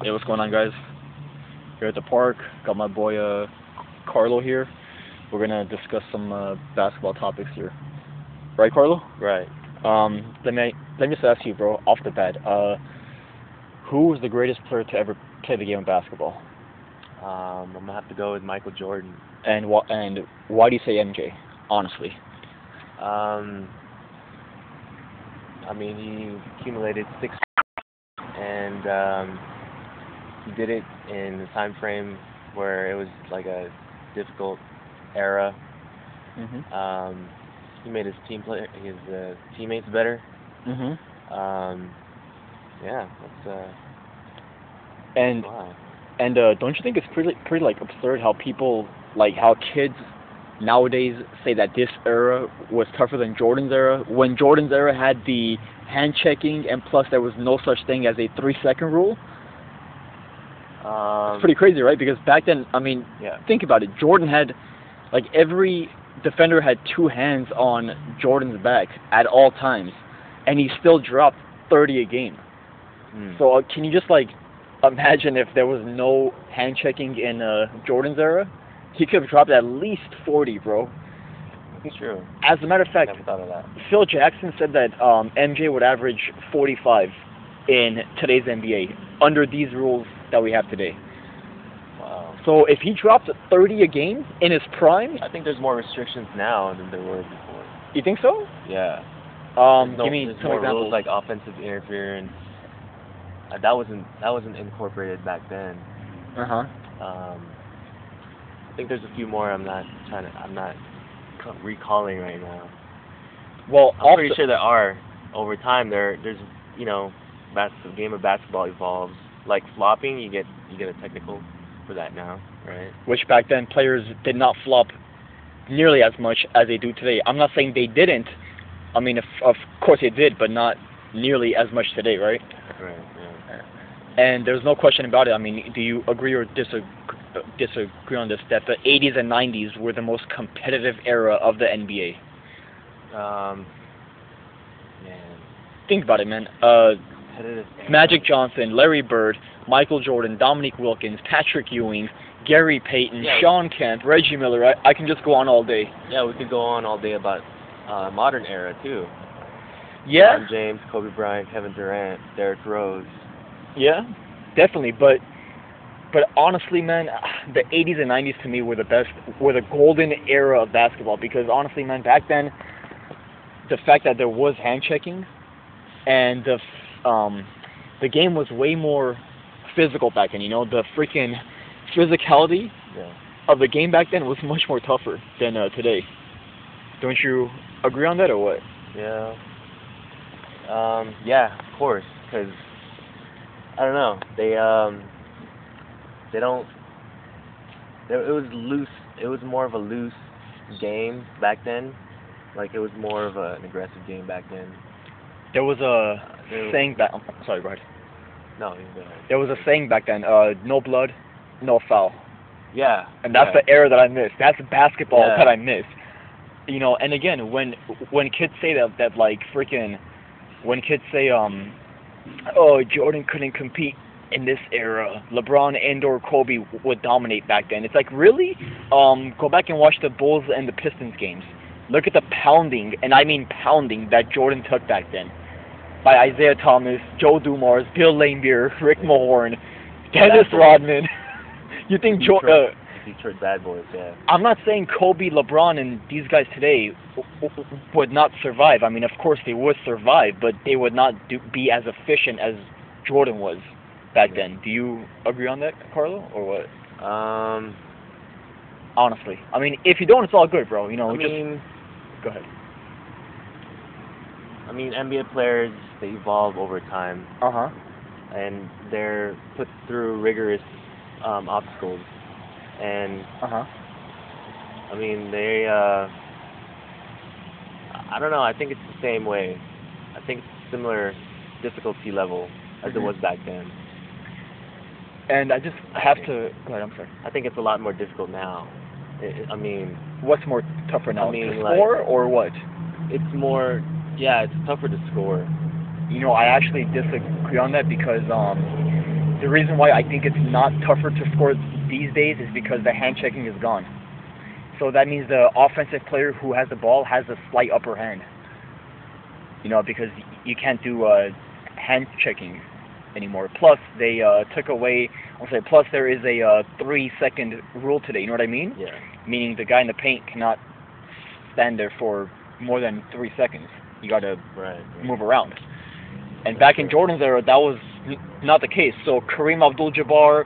Hey, what's going on, guys? Here at the park, got my boy Carlo here. We're gonna discuss some basketball topics here. Right, Carlo? Right. Let me just ask you, bro, off the bat. Who was the greatest player to ever play the game of basketball? I'm gonna have to go with Michael Jordan. And why do you say MJ? Honestly. Um, he accumulated six, and he did it in a time frame where it was like a difficult era. Mhm. He made his teammates better. Mhm. Yeah, that's And wow. don't you think it's pretty like absurd how people how kids nowadays say that this era was tougher than Jordan's era when Jordan's era had the hand checking and plus there was no such thing as a 3-second rule? It's pretty crazy, right? Because back then, Yeah. think about it. Jordan had every defender had two hands on Jordan's back at all times, and he still dropped 30 a game. So can you just imagine if there was no hand checking in Jordan's era? He could have dropped at least 40, bro. It's true. As a matter of fact, Never thought of that. Phil Jackson said that MJ would average 45 in today's NBA under these rules that we have today. Wow. So if he dropped 30 a game in his prime, I think there's more restrictions now than there were before. you think so? Yeah. Give me There's some more examples. rules like offensive interference. That wasn't incorporated back then. Uh-huh. I think there's a few more. I'm not recalling right now. Well, I'm pretty sure there are. Over time, there's the game of basketball evolves. Like flopping, you get a technical for that now, right? which back then players did not flop nearly as much as they do today. I'm not saying they didn't. Of course they did, but not nearly as much today, right? Right. Yeah. And there's no question about it. Do you agree or disagree on this, that the 80s and 90s were the most competitive era of the NBA? Man. Think about it, man. Competitive era. Magic Johnson, Larry Bird, Michael Jordan, Dominique Wilkins, Patrick Ewing, Gary Payton, Yeah. Sean Kemp, Reggie Miller. I can just go on all day. Yeah, we could go on all day about modern era too. Yeah? LeBron James, Kobe Bryant, Kevin Durant, Derrick Rose. Yeah, definitely. But honestly, man, the 80s and 90s to me were the golden era of basketball because honestly, man, back then, the fact that there was hand checking and the game was way more physical back then. The freaking physicality Yeah. of the game back then was much more tougher than today. Don't you agree on that or what? Yeah. Yeah, of course, because I don't know. They don't. It was loose. It was more of a loose game back then. It was more of an aggressive game back then. There was a saying back. Sorry, go ahead. No, you go ahead. There was a saying back then. No blood, no foul. Yeah. And that's the era that I miss. That's basketball Yeah. that I miss. And again, when kids say when kids say oh, Jordan couldn't compete in this era, LeBron and/or Kobe would dominate back then. It's really? Go back and watch the Bulls and the Pistons games. Look at the pounding, and I mean pounding, that Jordan took back then. By Isaiah Thomas, Joe Dumars, Bill Laimbeer, Rick Mahorn, Dennis Rodman. You think Detroit Bad Boys, yeah. I'm not saying Kobe, LeBron, and these guys today would not survive. Of course they would survive, but they would not be as efficient as Jordan was back then. Do you agree on that, Carlo, or what? Honestly, if you don't, it's all good, bro. Go ahead. NBA players, they evolve over time. Uh-huh. And they're put through rigorous obstacles. And Uh-huh. they I don't know, I think it's the same way. I think it's a similar difficulty level as it was back then. And I just have to go ahead, I'm sorry. I think it's a lot more difficult now. What's more tougher now? to score or what? It's more, yeah, it's tougher to score. I actually disagree on that because the reason why I think it's not tougher to score these days is because the hand checking is gone. So that means the offensive player who has the ball has a slight upper hand. You know, because you can't do hand checking anymore. Plus, they took away. Plus there is a 3-second rule today. You know what I mean? Yeah. Meaning the guy in the paint cannot stand there for more than 3 seconds. You got to move around. And back in Jordan's era, that was not the case. So Kareem Abdul-Jabbar,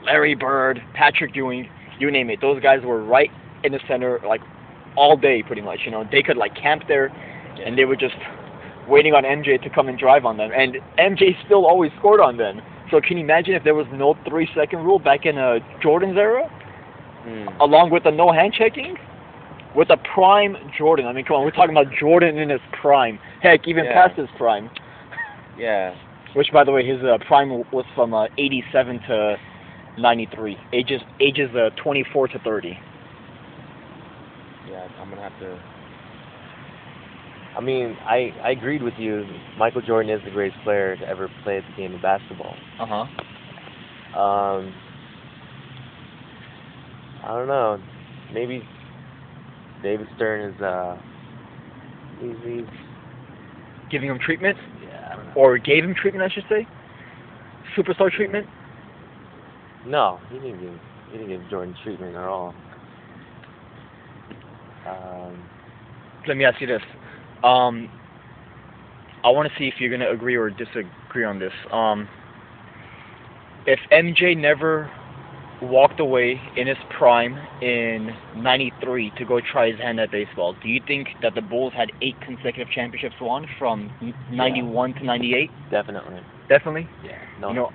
Larry Bird, Patrick Ewing, you name it, those guys were right in the center, like all day, pretty much. You know, they could like camp there, and they were just waiting on MJ to come and drive on them. And MJ still always scored on them. So can you imagine if there was no 3-second rule back in Jordan's era, along with the no hand checking? With a prime Jordan. I mean, come on, we're talking about Jordan in his prime. Heck, even past his prime. Yeah. Which, by the way, his prime was from 87 to 93. Ages 24 to 30. Yeah, I'm gonna have to. I mean, I agreed with you. Michael Jordan is the greatest player to ever play the game of basketball. I don't know. Maybe David Stern is he's giving him treatment? Yeah, I don't know. Or gave him treatment, I should say? Superstar treatment? No, he didn't give Jordan treatment at all. Let me ask you this. I want to see if you're going to agree or disagree on this. If MJ never walked away in his prime in 93 to go try his hand at baseball, do you think that the Bulls had 8 consecutive championships won from 91 to 98? Definitely. Definitely? Yeah. No, you know,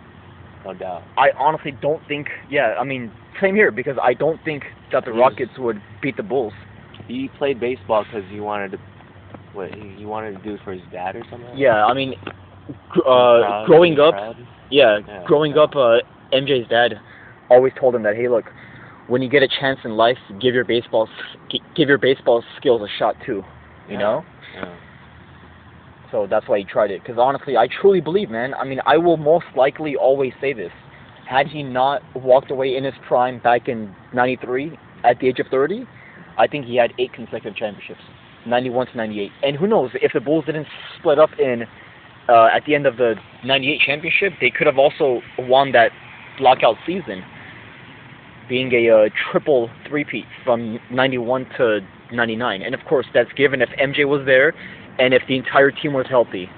no doubt. I honestly don't think, I mean, same here, because I don't think that the Rockets would beat the Bulls. He played baseball because he wanted to, he wanted to do it for his dad or something? Yeah, I mean, growing up, growing up, MJ's dad always told him that, hey, look, when you get a chance in life, give your baseball skills a shot too, you know? Yeah. So that's why he tried it. Because honestly, I truly believe, man, I mean, I will most likely always say this. Had he not walked away in his prime back in 93 at the age of 30, I think he had 8 consecutive championships, 91 to 98. And who knows, if the Bulls didn't split up in at the end of the 98 championship, they could have also won that lockout season, being a triple three-peat from 91 to 99. And of course, that's given if MJ was there and if the entire team was healthy.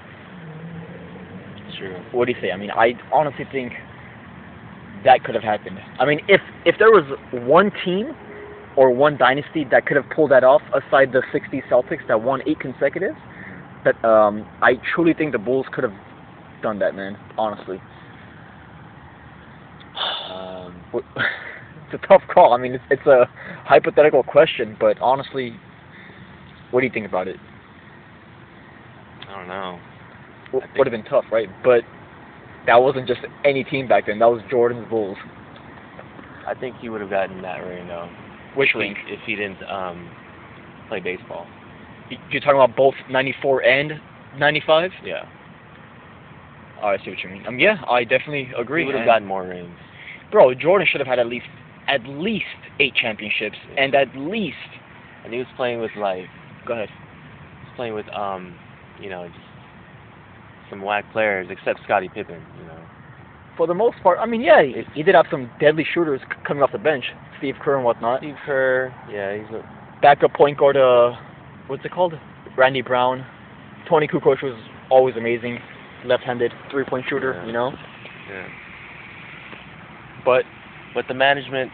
True. What do you say? I mean, I honestly think that could have happened. I mean, if there was one team or one dynasty that could have pulled that off, aside the 60 Celtics that won 8 consecutive, that I truly think the Bulls could have done that, man, honestly. It's a tough call. I mean, it's a hypothetical question, but honestly, what do you think about it? I don't know. Would have been tough, right? But that wasn't just any team back then. That was Jordan's Bulls. I think he would have gotten that ring, though. Which ring? If he didn't play baseball. You're talking about both 94 and 95? Yeah. Oh, I see what you mean. Yeah, I definitely agree. He would have gotten more rings. Bro, Jordan should have had at least 8 championships, and at least. And he was playing with like. Go ahead. He was playing with just some whack players, except Scottie Pippen, you know. For the most part, I mean, yeah, he did have some deadly shooters coming off the bench, Steve Kerr and whatnot. Steve Kerr, yeah, he's a backup point guard. What's it called? Randy Brown. Tony Kukoc was always amazing, left-handed 3-point shooter, you know. Yeah. But the management,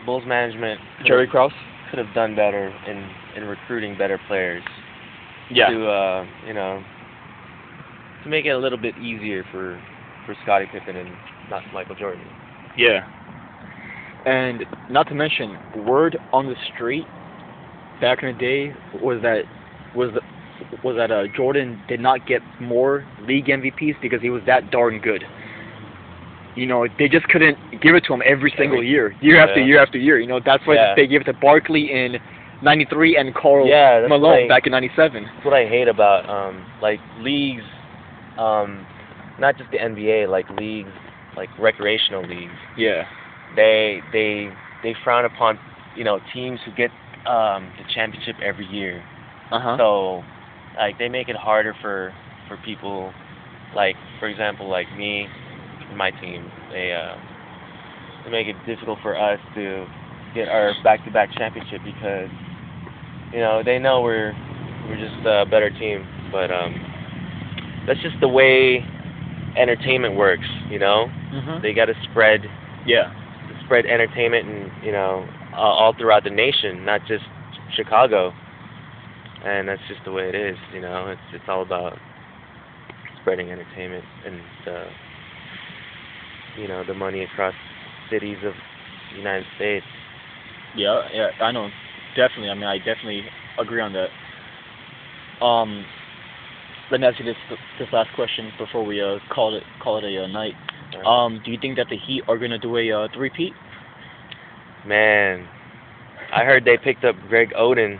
Bulls management, Jerry Krause could have done better in recruiting better players. Yeah. To to make it a little bit easier for Scottie Pippen and not Michael Jordan. Yeah. And not to mention, word on the street back in the day was that Jordan did not get more league MVPs because he was that darn good. You know, they just couldn't give it to him every single year after year after year. You know, that's why they gave it to Barkley in 93 and Karl Malone back in 97. That's what I hate about like leagues, not just the NBA, like leagues like recreational leagues. Yeah. They frown upon teams who get the championship every year. So like they make it harder for people, like for example like me and my team. They make it difficult for us to get our back-to-back championship because they know we're just a better team, but that's just the way entertainment works. They got to spread entertainment and all throughout the nation, not just Chicago, and that's just the way it is. It's all about spreading entertainment and the money across cities of the United States. Yeah, I know, definitely. I mean, I definitely agree on that. Let me ask you this last question before we call it a night. Right. Do you think that the Heat are gonna do a three-peat? Man, I heard they picked up Greg Oden,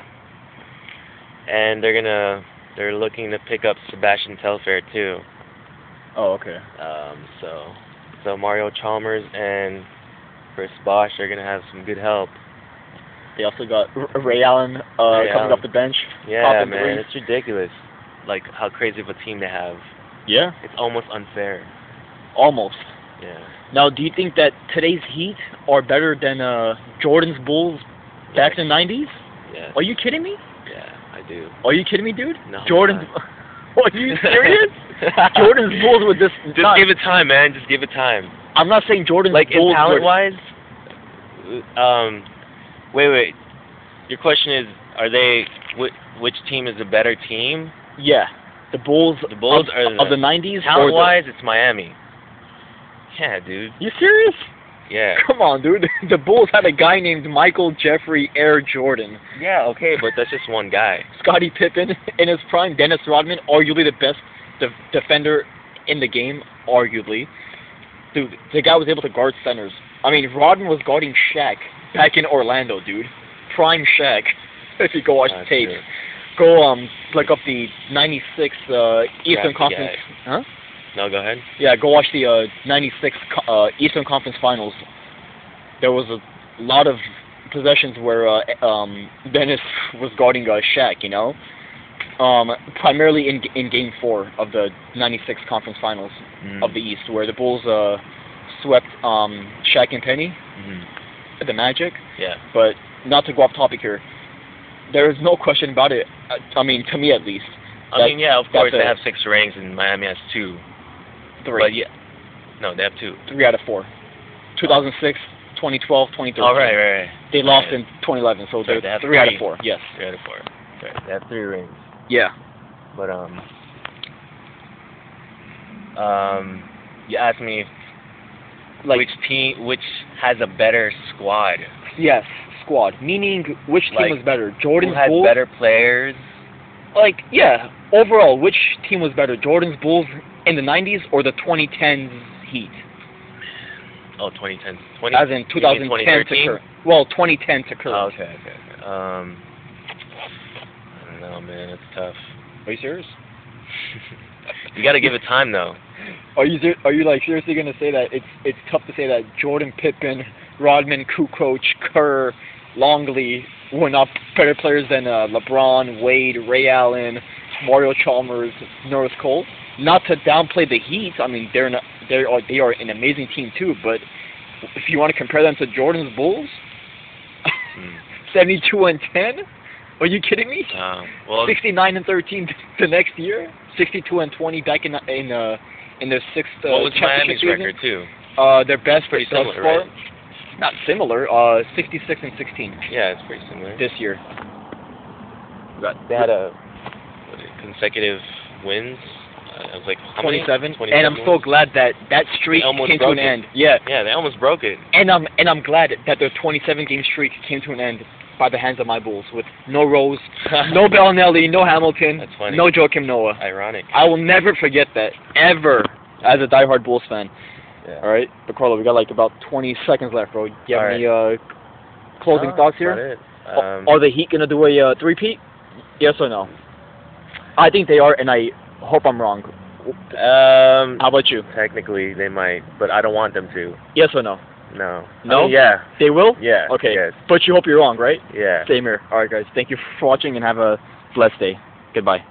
and they're looking to pick up Sebastian Telfair too. Oh, okay. So Mario Chalmers and Chris Bosh are gonna have some good help. They also got Ray Allen coming off the bench. Yeah, man, it's ridiculous. Like how crazy of a team they have. Yeah. It's almost unfair. Almost. Yeah. Now, do you think that today's Heat are better than Jordan's Bulls back in the 90's? Yeah. Are you kidding me? Yeah, I do. Are you kidding me, dude? No. Jordan's. Are you serious? Jordan's Bulls with this. Just give it time, man. Just give it time. I'm not saying Jordan's like Bulls. Like talent-wise. Wait. Your question is, are they? Which team is a better team? Yeah, the Bulls. The Bulls of the 90's. Talent-wise, it's Miami. Yeah, dude. You serious? Yeah. Come on, dude. The Bulls had a guy named Michael Jeffrey Air Jordan. Yeah, okay, but that's just one guy. Scottie Pippen in his prime. Dennis Rodman, arguably the best defender in the game, arguably. Dude, the guy was able to guard centers. I mean, Rodman was guarding Shaq back in Orlando, dude. Prime Shaq. If you go watch the tapes. True. Go look up the 96 Eastern Conference. Huh? No, go ahead. Yeah, go watch the 96 Eastern Conference Finals. There was a lot of possessions where Dennis was guarding Shaq, primarily in Game 4 of the 96 Conference Finals of the East, where the Bulls swept Shaq and Penny, the Magic. Yeah. But not to go off topic here, there is no question about it. I mean, to me at least. Yeah, of course they have 6 rings and Miami has 2. 3. But yeah, no, they have 2. 3 out of 4. 2006, 2012, 2013. Oh, right. They lost in 2011, so they have 3 out of 4. Yes. 3 out of 4. Right. They have 3 rings. Yeah. But you asked me which has a better squad. Yes, squad. Meaning which team was better? Jordan's Bulls? Who had better players? Like, yeah, overall, which team was better? Jordan's Bulls in the 90's or the 2010's Heat? Oh, 2010. As in 2010 to current. Well, 2010 to current. Oh, okay. I don't know, man. It's tough. Are you serious? You got to give it time, though. Are you like seriously gonna say that it's tough to say that Jordan, Pippen, Rodman, Kukoc, Kerr, Longley were not better players than LeBron, Wade, Ray Allen, Mario Chalmers, Norris Cole? Not to downplay the Heat. I mean, they are an amazing team too. But if you want to compare them to Jordan's Bulls, 72-10. Are you kidding me? 69-13 the next year. 62-20 back in their 6th what was championship Miami's season. record too? Their best pretty thus similar, far. right? Not similar. 66-16 Yeah, it's pretty similar. this year. They had consecutive wins. It was like how 27. many? And I'm so glad that streak came to an end. Yeah. Yeah, they almost broke it. And I'm glad that their 27-game streak came to an end by the hands of my Bulls with no Rose, no Bellinelli, no Hamilton, That's funny. no Joakim Noah. Ironic. I will never forget that, ever, as a diehard Bulls fan. Yeah. All right? But Carlo, we got like about 20 seconds left, bro. Do you have any closing thoughts here? Are the Heat going to do a three-peat? Yes or no? I think they are, and I hope I'm wrong. How about you? Technically, they might, but I don't want them to. Yes or no? No. No? I mean, yeah. They will? Yeah. Okay. Yes. But you hope you're wrong, right? Yeah. Same here. All right, guys. Thank you for watching and have a blessed day. Goodbye.